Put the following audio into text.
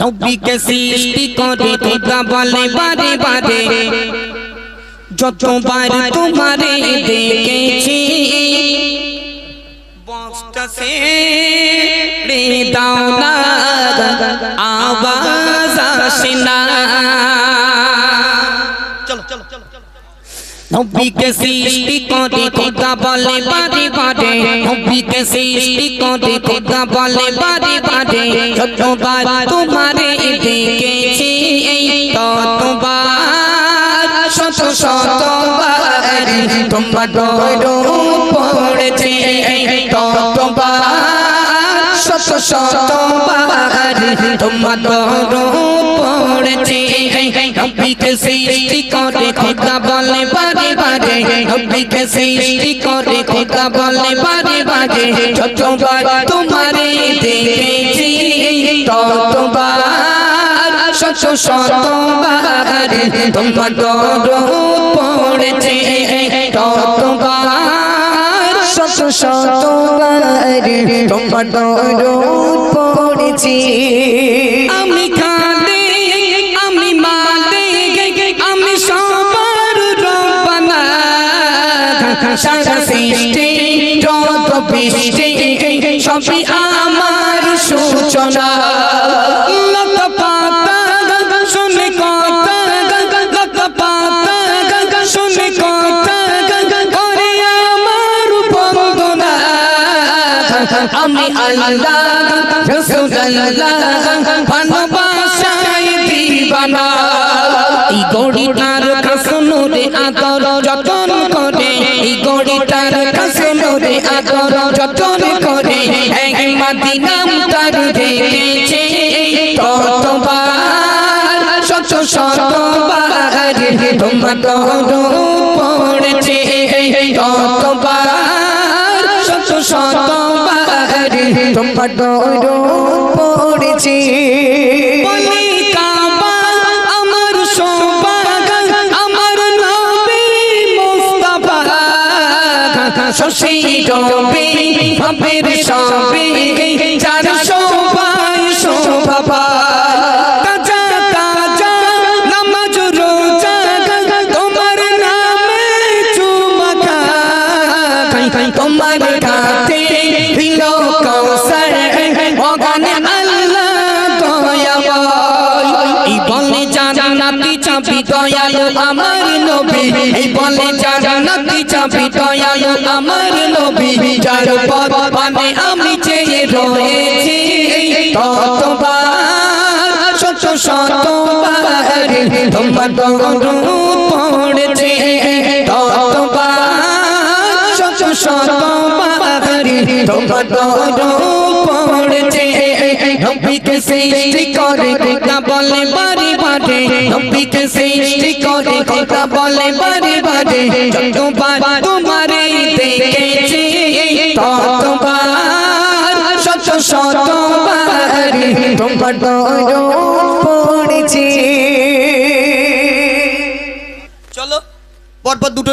নবীকে সৃষ্টি করে খোদা বলে বারে বারে, যতবার তোমারে দেখেছি বক্সটা ছেড়ে দাও না, আওয়াজ আসে না। নবীকে সৃষ্টি করে খোদা বলে বারে বারে, নবীকে সৃষ্টি করে খোদা বলে বারে বারে, যতবার তোমারে দেখেছি ততবার শত শতবার তোমার দরুদ পড়েছি, ততবার শত শতবার তোমার দরুদ পড়েছি। নবীকে সৃষ্টি করে খোদা বলে বারে বারে, নবীকে সৃষ্টি করে খোদা বলে বারে বারে, যতবার তোমারে দেখেছি ততবার শত শতবার তোমার দরুদ পড়েছি, ততবার শত শতবার তোমার দরুদ পড়েছি। আমি খালি আমি মালিক আমি সবার রব্বানা, সারা সৃষ্টি যত বৃষ্টি সবই আমার সূচনা। লত পাতা শুনে কথা, লত পাতা শুনে কথা করে আমার বন্দনা। আমি আল্লাহ রাসূলুল্লাহ ভালোবাসায় দিবানা। এই গড়িটার কাছে নুরে আদর যতন করে, এই গড়িটার কাছে নুরে আদর যতন করে, এক মদিনাম তার দেখেছে ততবার শত শতবার তোমার দরুদ পড়েছে, ততবার শত শতবার তোমার দরুদ পড়েছে। বলি কাবা আমার সৌভাগ্য, আমার নবী মুস্তাফা শশী রবি ভাবের সবে, যার শোভায় শোভা তাজা তাজা নামাজ রোজা তোমার নামে চুমা খাই, তোমার খাতে দিল কৌশল ওখানে আল্লাহ দয়াময়। এই বলে জান্নাতি চাবি দয়ালু আমার নবী, এই বলে জান্নাতি চাবি দয়ালু আমার নবী, যার পথ পানে আমি চেয়ে রয়েছি ততবার শত শতবার তোমার দরুদ পড়েছি, ততবার শত শতবার তোমার দরুদ পড়েছি। নবীকে সৃষ্টি করে খোদা বলে বারে বারে, নবীকে সৃষ্টি করে খোদা বলে বারে বারে, যতবার তোমারে দেখেছি ততবার শত শতবার তোমার দরুদ পড়েছি। চলো পরপর দুটো